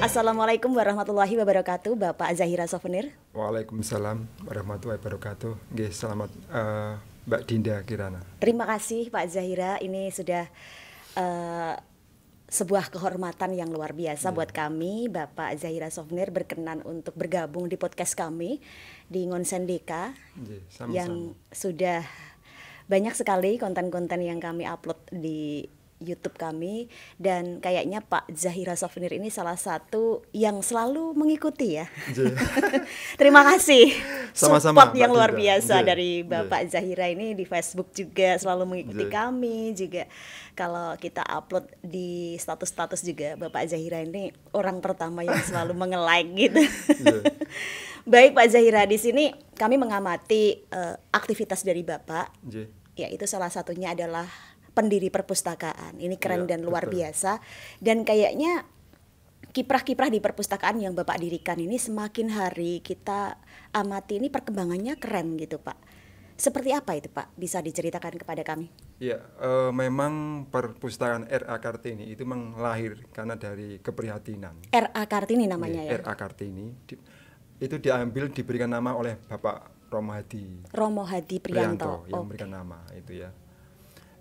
Assalamualaikum warahmatullahi wabarakatuh, Bapak Zahira Souvenir. Waalaikumsalam warahmatullahi wabarakatuh. Nggih, selamat Mbak Dinda Kirana. Terima kasih Pak Zahira, ini sudah eh, sebuah kehormatan yang luar biasa buat kami. Bapak Zahira Souvenir berkenan untuk bergabung di podcast kami di Ngonsendika Sama-sama. yang sudah banyak sekali konten-konten yang kami upload di YouTube kami, dan kayaknya Pak Zahira Souvenir ini salah satu yang selalu mengikuti ya. Terima kasih Sama-sama, support yang Mbak luar Dinda. biasa dari Bapak Zahira ini di Facebook juga selalu mengikuti kami juga. Kalau kita upload di status-status juga Bapak Zahira ini orang pertama yang selalu nge-like gitu. Baik Pak Zahira, di sini kami mengamati aktivitas dari Bapak. Ya, itu salah satunya adalah pendiri perpustakaan. Ini keren dan luar biasa. Dan kayaknya kiprah-kiprah di perpustakaan yang Bapak dirikan ini semakin hari kita amati ini perkembangannya keren gitu Pak. Seperti apa itu Pak? Bisa diceritakan kepada kami? Ya, memang perpustakaan R.A. Kartini itu memang lahir karena dari keprihatinan. R.A. Kartini namanya ya? R.A. Kartini itu diberikan nama oleh Bapak Romo Hadi Priyanto yang memberikan nama itu ya.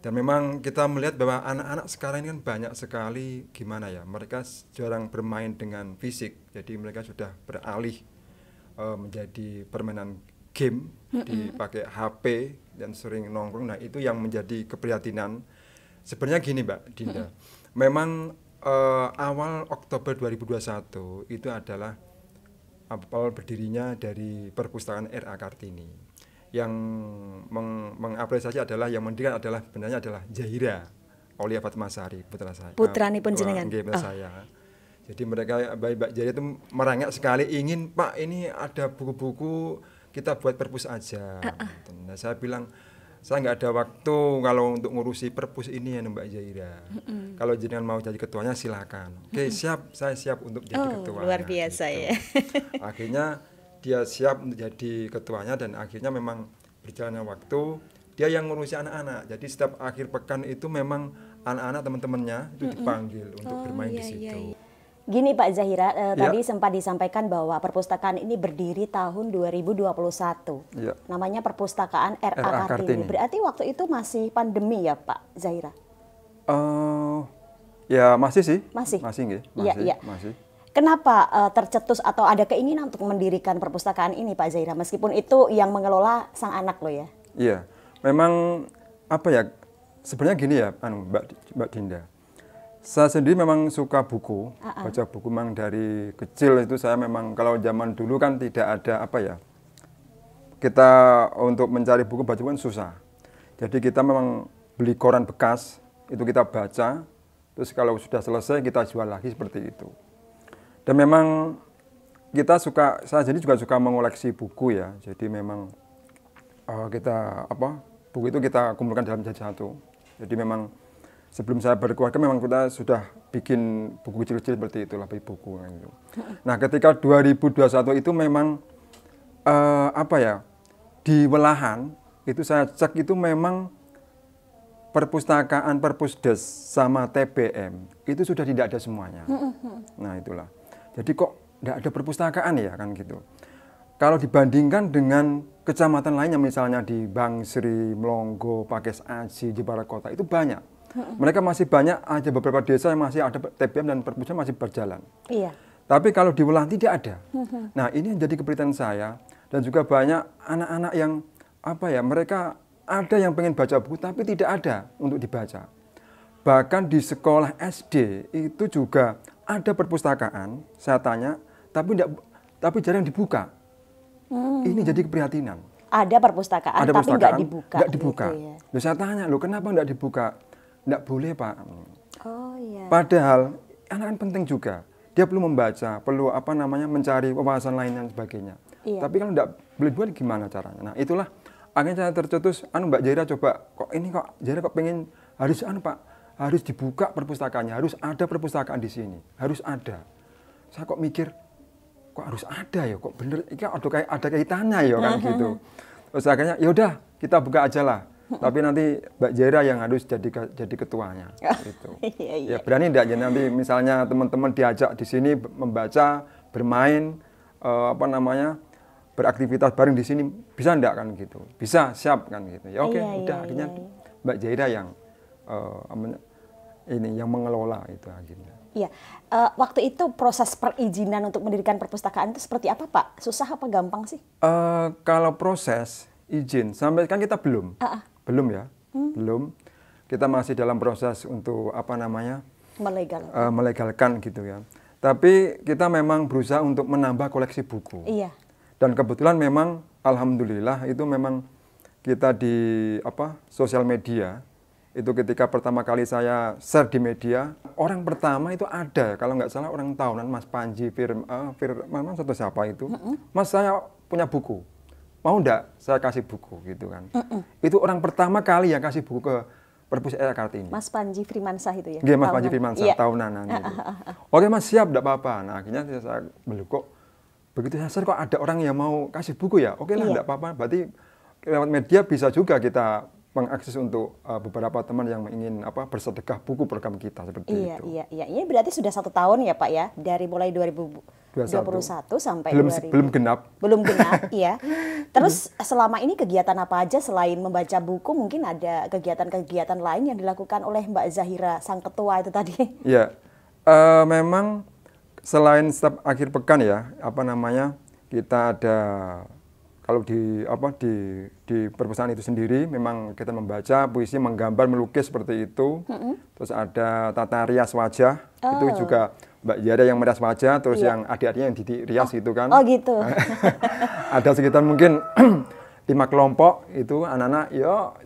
Dan memang kita melihat bahwa anak-anak sekarang ini kan banyak sekali gimana ya, mereka jarang bermain dengan fisik, jadi mereka sudah beralih menjadi permainan game, dipakai HP dan sering nongkrong. Nah itu yang menjadi keprihatinan. Sebenarnya gini Mbak Dinda, memang awal Oktober 2021 itu adalah awal berdirinya dari perpustakaan R.A. Kartini. Yang mengapresiasi adalah, yang mendirikan adalah sebenarnya adalah Zahira Aulia Fatmasari, putra saya. Putranipun jenengan. Saya. Jadi mereka, Mbak Zahira itu merengek sekali ingin, Pak ini ada buku-buku kita buat perpus aja. Nah saya bilang saya nggak ada waktu kalau untuk ngurusi perpus ini ya Mbak Zahira. Kalau jenengan mau jadi ketuanya silakan. Oke, siap, saya siap untuk jadi ketua. Luar biasa gitu. Ya. Akhirnya dia siap untuk jadi ketuanya, dan akhirnya memang berjalannya waktu dia yang ngurusi anak-anak. Jadi setiap akhir pekan itu memang anak-anak teman-temannya itu dipanggil untuk bermain di situ. Gini Pak Zahira, tadi sempat disampaikan bahwa perpustakaan ini berdiri tahun 2021. Namanya Perpustakaan R.A. Kartini. Berarti waktu itu masih pandemi ya Pak Zahira? Ya masih sih. Masih nggih. Masih. Kenapa tercetus atau ada keinginan untuk mendirikan perpustakaan ini Pak Zahira, meskipun itu yang mengelola sang anak loh ya? Iya, memang apa ya, sebenarnya gini ya Mbak Dinda. Saya sendiri memang suka buku, baca buku memang dari kecil itu. Saya memang kalau zaman dulu kan tidak ada apa ya, kita untuk mencari buku baca kan susah. Jadi kita memang beli koran bekas, itu kita baca, terus kalau sudah selesai kita jual lagi seperti itu. Dan memang kita suka, saya jadi juga suka mengoleksi buku ya. Jadi memang buku itu kita kumpulkan dalam satu. Jadi memang sebelum saya berkeluarga memang kita sudah bikin buku kecil-kecil seperti itulah, buku gitu. Nah ketika 2021 itu memang di Welahan itu saya cek itu memang perpustakaan Perpusdes sama TBM itu sudah tidak ada semuanya. Nah itulah. Jadi kok tidak ada perpustakaan ya kan gitu. Kalau dibandingkan dengan kecamatan lainnya, misalnya di Bangsri, Melongo, Pakis Aji, Jepara Kota, itu banyak. Mereka masih banyak, ada beberapa desa yang masih ada TBM dan perpustakaan masih berjalan. Iya. Tapi kalau di Welahan tidak ada. Nah ini yang jadi keprihatinan saya, dan juga banyak anak-anak yang mereka ada yang pengen baca buku tapi tidak ada untuk dibaca. Bahkan di sekolah SD itu juga ada perpustakaan, saya tanya, tapi jarang dibuka. Ini jadi keprihatinan. Ada perpustakaan, tapi nggak dibuka. Nggak dibuka. Gitu ya. Loh, saya tanya, kenapa nggak dibuka? Nggak boleh Pak. Oh iya. Padahal anak kan penting juga. Dia perlu membaca, perlu mencari wawasan lain dan sebagainya. Iya. Tapi kalau nggak boleh buat gimana caranya? Nah itulah akhirnya saya tercetus, Mbak Zahira coba, Zahira kok pengen harus dibuka perpustakaannya, harus ada perpustakaan di sini, harus ada. Saya kok mikir, kok harus ada ya, kok bener, ada kaitannya ya kan gitu. Terus akhirnya yaudah kita buka aja lah. tapi nanti Mbak Zaira yang harus jadi ketuanya. Gitu. Ya berani enggak ya nanti misalnya teman-teman diajak di sini membaca, bermain, beraktivitas bareng di sini, bisa enggak kan gitu? Bisa, siap kan gitu. Ya oke, udah akhirnya Mbak Zaira yang yang mengelola itu akhirnya. Iya, waktu itu proses perizinan untuk mendirikan perpustakaan itu seperti apa Pak? Susah apa gampang sih? Kalau proses izin sampai kan kita belum ya, belum. Kita masih dalam proses untuk melegalkan gitu ya. Tapi kita memang berusaha untuk menambah koleksi buku. Iya. Dan kebetulan memang alhamdulillah itu memang kita di sosial media. Itu ketika pertama kali saya share di media, orang pertama itu ada, kalau nggak salah orang tahunan Mas Panji Firman atau siapa itu, Mas saya punya buku, mau nggak saya kasih buku gitu kan. Itu orang pertama kali yang kasih buku ke Perpus RA Kartini. Mas Panji Firmansyah itu ya? Iya, Mas Panji Firmansyah, tahunan gitu. Oke Mas, siap, nggak apa-apa. Nah akhirnya saya melukuk, begitu saya share kok ada orang yang mau kasih buku ya, oke lah nggak apa-apa, berarti lewat media bisa juga kita mengakses untuk beberapa teman yang ingin bersedekah buku program kita seperti itu. Iya. Ini berarti sudah 1 tahun ya Pak ya, dari mulai 2021 sampai belum genap. Belum genap, iya. Terus selama ini kegiatan apa aja selain membaca buku? Mungkin ada kegiatan-kegiatan lain yang dilakukan oleh Mbak Zahira sang ketua itu tadi? Iya, memang selain setiap akhir pekan ya, kita ada. Kalau di perpustakaan itu sendiri memang kita membaca puisi, menggambar, melukis seperti itu. Terus ada tata rias wajah, itu juga Mbak Zaira yang merias wajah, terus yang adik-adiknya yang dirias gitu kan. Oh gitu. Ada sekitar mungkin 5 kelompok itu anak-anak,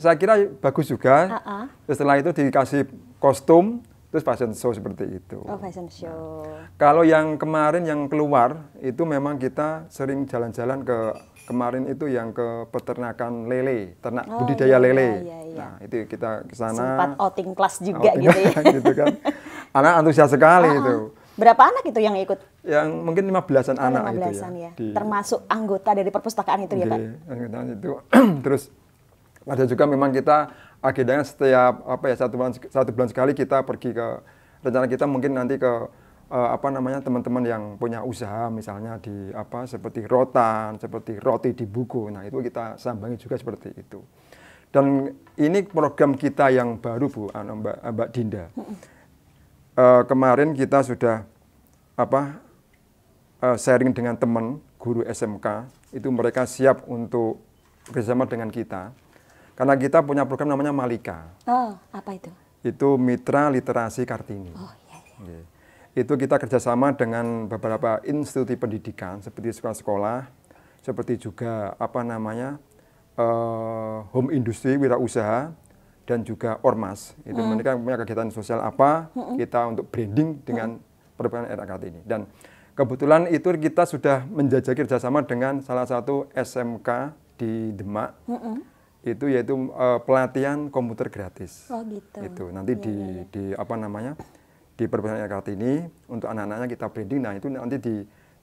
saya kira bagus juga. Terus setelah itu dikasih kostum, terus fashion show seperti itu. Oh, fashion show. Kalau yang kemarin yang keluar itu memang kita sering jalan-jalan kemarin itu yang ke peternakan lele, budidaya lele. Iya. Nah, itu kita ke sana. Sempat outing kelas juga gitu ya. Gitu kan. Anak antusias sekali itu. Berapa anak itu yang ikut? Yang mungkin 15-an anak 15-an itu ya. Termasuk anggota dari perpustakaan itu ya, Pak? Anggota itu. Terus ada juga memang kita agendanya setiap 1 bulan sekali kita pergi ke, rencana kita mungkin nanti ke teman-teman yang punya usaha misalnya di seperti rotan, seperti roti di buku. Nah, itu kita sambangi juga seperti itu. Dan ini program kita yang baru Bu, Mbak Dinda. Kemarin kita sudah sharing dengan teman guru SMK, itu mereka siap untuk bersama dengan kita. Karena kita punya program namanya Malika. Oh, apa itu? Itu Mitra Literasi Kartini. Oh, iya. Itu kita kerjasama dengan beberapa institusi pendidikan seperti sekolah-sekolah, seperti juga home industri, wirausaha, dan juga ormas. Itu mereka punya kegiatan sosial kita untuk branding dengan perpustakaan RA Kartini. Dan kebetulan itu kita sudah menjajaki kerjasama dengan salah satu SMK di Demak. Itu yaitu pelatihan komputer gratis. Oh gitu. Itu nanti di perpustakaan RA Kartini untuk anak-anaknya kita branding. Nah itu nanti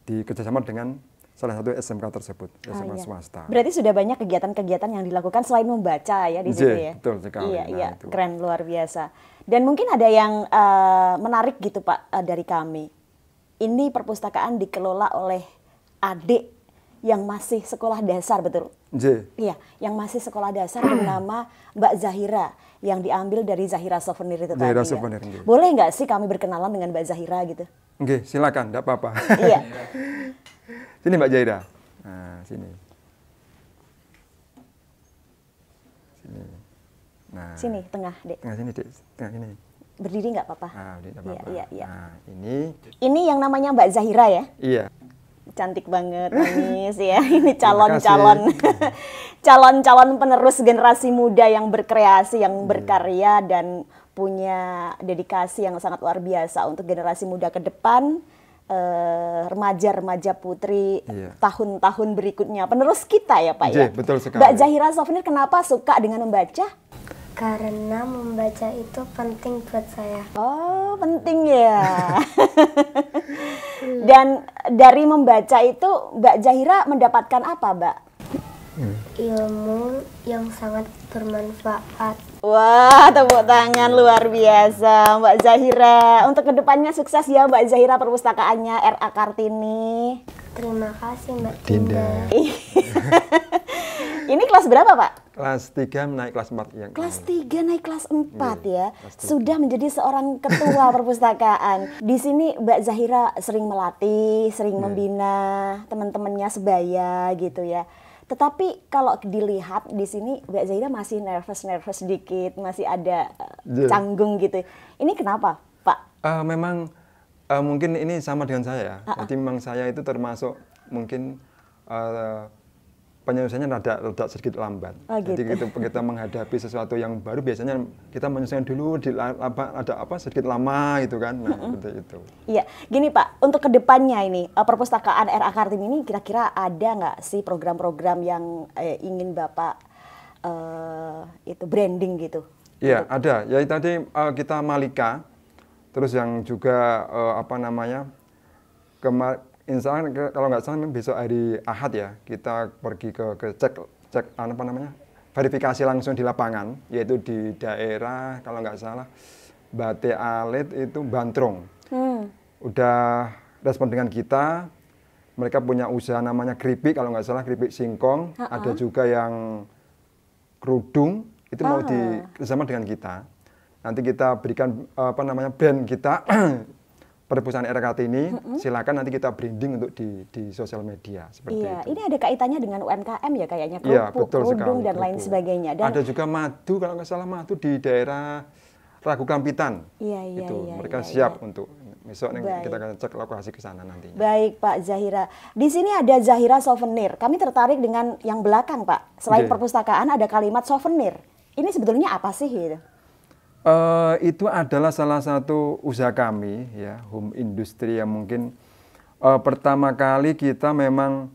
di kerjasama dengan salah satu SMK tersebut, SMK swasta. Berarti sudah banyak kegiatan-kegiatan yang dilakukan selain membaca ya di situ ya. Betul sekali. Iya, keren, luar biasa. Dan mungkin ada yang menarik gitu Pak dari kami. Ini perpustakaan dikelola oleh adik yang masih sekolah dasar, betul? Iya, yang masih sekolah dasar bernama Mbak Zahira, yang diambil dari Zahira Souvenir itu Zahira tadi. Souvenir, Ya. Boleh nggak sih kami berkenalan dengan Mbak Zahira gitu? Oke, silakan, enggak apa-apa. Iya. Sini Mbak Zahira. Nah, sini. Sini. Nah. Sini, tengah, Dek. Tengah sini, Dek. Tengah sini. Berdiri nggak apa-apa? Berdiri nggak apa-apa. Iya. Nah, ini yang namanya Mbak Zahira ya? Iya. Cantik banget, manis ya. Ini calon-calon penerus generasi muda yang berkreasi, yang berkarya dan punya dedikasi yang sangat luar biasa untuk generasi muda ke depan, remaja-remaja putri tahun-tahun berikutnya. Penerus kita ya Pak ya. Betul sekali. Mbak Zahira Souvenir kenapa suka dengan membaca? Karena membaca itu penting buat saya. Oh, penting ya. Dan dari membaca itu Mbak Zahira mendapatkan apa, Mbak? ilmu yang sangat bermanfaat. Wah, tepuk tangan luar biasa Mbak Zahira. Untuk kedepannya sukses ya Mbak Zahira, perpustakaannya RA Kartini. Terima kasih Mbak Dinda. Dinda. Ini kelas berapa Pak? Kelas 3 naik kelas 4 yang Kelas 3 naik kelas 4 ya. kelas 3. Sudah menjadi seorang ketua perpustakaan. Di sini Mbak Zahira sering melatih, sering membina teman-temannya sebaya gitu ya. Tetapi kalau dilihat di sini Mbak Zahira masih nervous sedikit, masih ada canggung gitu. Ini kenapa, Pak? Memang mungkin ini sama dengan saya ya. Jadi memang saya itu termasuk mungkin penyelesaiannya rada sedikit lambat. Jadi kita menghadapi sesuatu yang baru biasanya kita menyelesaikan dulu ada sedikit lama gitu kan. Nah, seperti itu. Iya, gini Pak, untuk kedepannya ini perpustakaan RA Kartini ini kira-kira ada nggak sih program-program yang ingin Bapak itu branding gitu? Iya, ada. Ya tadi kita Malika, terus yang juga insya Allah kalau nggak salah besok hari Ahad ya, kita pergi ke cek verifikasi langsung di lapangan, yaitu di daerah kalau nggak salah Bate Alit itu Bantrong. Udah respon dengan kita, mereka punya usaha namanya keripik, kalau nggak salah keripik singkong, ada juga yang kerudung, itu mau bersama dengan kita. Nanti kita berikan brand kita perpustakaan RA Kartini, silakan nanti kita branding untuk di sosial media seperti itu. Ini ada kaitannya dengan UMKM ya kayaknya, kerupuk, kerudung dan lain sebagainya. Dan ada juga madu, kalau nggak salah madu di daerah Ragu Kampitan. Mereka siap untuk besok kita akan cek lokasi ke sana nantinya. Baik Pak Zahira. Di sini ada Zahira Souvenir. Kami tertarik dengan yang belakang Pak. Selain perpustakaan ada kalimat souvenir. Ini sebetulnya apa sih gitu? Itu adalah salah satu usaha kami ya, home industry yang mungkin pertama kali kita memang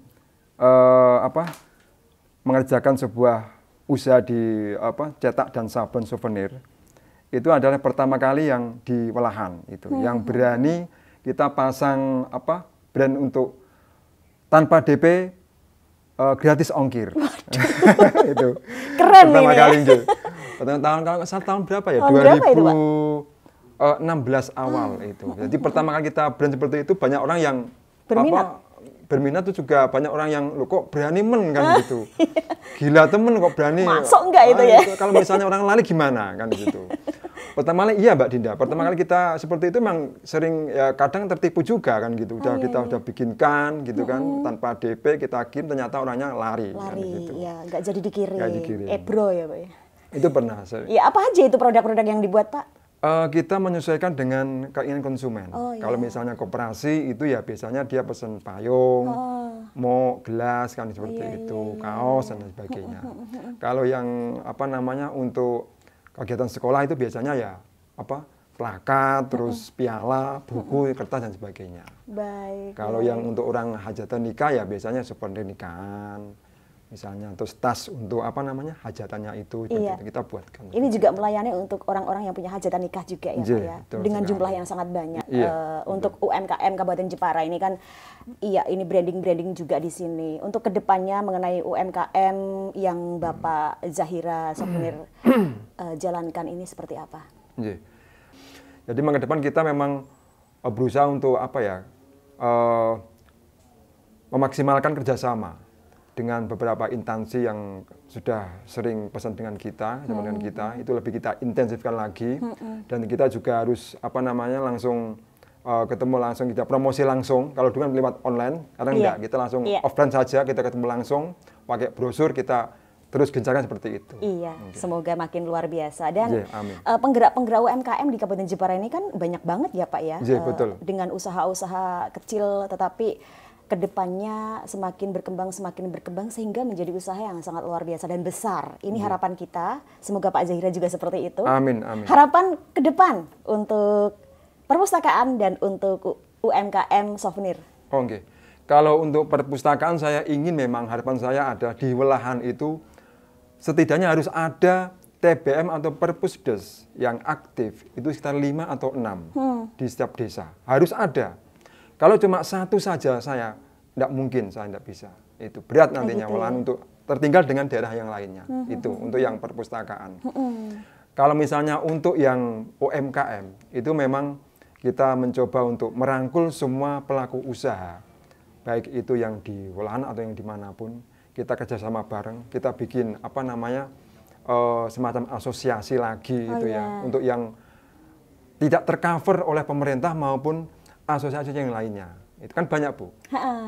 mengerjakan sebuah usaha di cetak dan sabun souvenir. Itu adalah pertama kali yang di Welahan itu, yang berani kita pasang brand untuk tanpa DP gratis ongkir. Itu keren pertama ini kali ya. tahun berapa ya? Berapa itu, Pak? 2016 awal itu. Jadi pertama kali kita brand seperti itu banyak orang yang berminat tuh juga banyak orang yang lo kok berani kan gitu. Gila temen kok berani. Masuk enggak itu ya? Kalau misalnya orang lali gimana kan gitu. Pertama kali iya Mbak Dinda, pertama kali kita seperti itu memang sering ya kadang tertipu juga kan gitu. Udah bikinkan gitu kan tanpa DP kita kirim ternyata orangnya lari kan gitu. Ya, nggak jadi dikirim. dikirim. Ebro ya Pak ya. Itu pernah. Ya apa aja itu produk-produk yang dibuat Pak? Kita menyesuaikan dengan keinginan konsumen. Kalau misalnya koperasi itu ya biasanya dia pesen payung, mau gelas kan seperti itu, kaos dan sebagainya. Kalau yang untuk kegiatan sekolah itu biasanya ya plakat, terus piala, buku, kertas dan sebagainya. Baik. Kalau yang untuk orang hajatan nikah ya biasanya souvenir nikahan. Misalnya terus tas untuk hajatannya itu kita buatkan. Ini juga melayani untuk orang-orang yang punya hajatan nikah juga ya Pak ya. Dengan jumlah yang sangat banyak. Untuk UMKM Kabupaten Jepara ini kan ini branding juga di sini. Untuk kedepannya mengenai UMKM yang Bapak Zahira Souvenir jalankan ini seperti apa? Jadi ke depan kita memang berusaha untuk memaksimalkan kerjasama dengan beberapa instansi yang sudah sering pesan dengan kita, itu lebih kita intensifkan lagi, dan kita juga harus langsung ketemu langsung, kita promosi langsung. Kalau dulu kan lewat online, sekarang enggak, kita langsung offline saja, kita ketemu langsung, pakai brosur, kita terus gencarkan seperti itu. Semoga makin luar biasa. Dan penggerak-penggerak UMKM di Kabupaten Jepara ini kan banyak banget ya Pak ya, betul. Dengan usaha-usaha kecil tetapi kedepannya semakin berkembang sehingga menjadi usaha yang sangat luar biasa dan besar. Ini harapan kita. Semoga Pak Zahira juga seperti itu. Amin. Harapan ke depan untuk perpustakaan dan untuk UMKM souvenir. Kalau untuk perpustakaan saya ingin memang harapan saya ada di Welahan itu setidaknya harus ada TBM atau Perpusdes yang aktif itu sekitar 5 atau 6 di setiap desa. Harus ada. Kalau cuma satu saja saya tidak mungkin, saya tidak bisa. Itu berat nantinya Welahan untuk tertinggal dengan daerah yang lainnya. Itu untuk yang perpustakaan. Kalau misalnya untuk yang UMKM, itu memang kita mencoba untuk merangkul semua pelaku usaha, baik itu yang di Wulan atau yang dimanapun, kita kerjasama bareng, kita bikin semacam asosiasi lagi gitu ya, untuk yang tidak tercover oleh pemerintah maupun asosiasi yang lainnya. Itu kan banyak, Bu,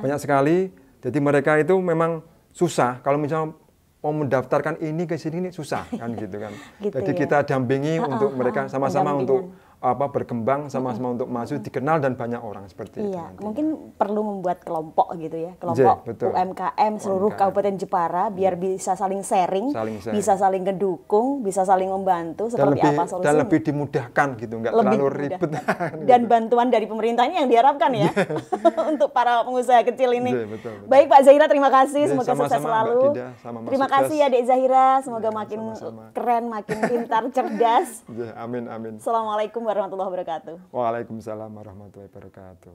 banyak sekali. Jadi mereka itu memang susah kalau misalnya mau mendaftarkan ini ke sini ini susah kan gitu kan. Jadi kita dampingi untuk mereka sama-sama untuk berkembang, sama-sama untuk maju, dikenal dan banyak orang seperti itu. Iya, mungkin perlu membuat kelompok gitu ya, kelompok UMKM seluruh Kabupaten Jepara biar bisa saling sharing, bisa saling ngedukung, bisa saling membantu seperti apa solusinya. Dan lebih dimudahkan gitu, nggak terlalu ribet. Dan bantuan dari pemerintah ini yang diharapkan ya untuk para pengusaha kecil ini. Betul. Baik Pak Zahira, terima kasih, semoga sukses selalu. Terima kasih ya Dek Zahira, semoga makin keren, makin pintar, cerdas. Amin, amin. Assalamualaikum warahmatullahi wabarakatuh. Waalaikumsalam warahmatullahi wabarakatuh.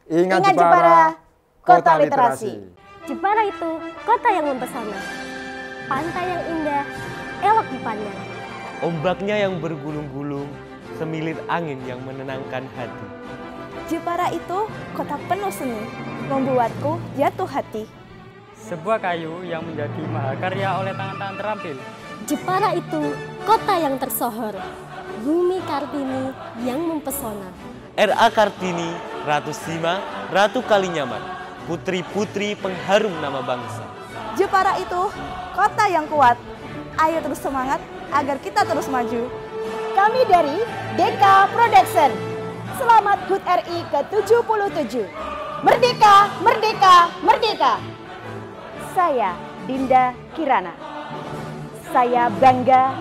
Ingat Jepara, kota literasi. Jepara itu kota yang mempesona, pantai yang indah, elok dipandang. Ombaknya yang bergulung-gulung, semilir angin yang menenangkan hati. Jepara itu kota penuh seni, membuatku jatuh hati. Sebuah kayu yang menjadi mahakarya oleh tangan-tangan terampil. Jepara itu kota yang tersohor, Bumi Kartini yang mempesona. R.A. Kartini, Ratu Sima, Ratu Kalinyamat, putri-putri pengharum nama bangsa. Jepara itu kota yang kuat. Ayo terus semangat agar kita terus maju. Kami dari Deka Production. Selamat HUT RI ke-77. Merdeka, merdeka, merdeka. Saya Dinda Kirana. Saya bangga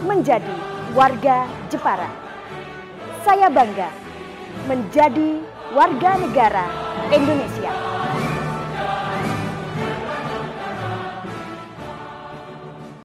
menjadi warga Jepara. Saya bangga menjadi warga negara Indonesia.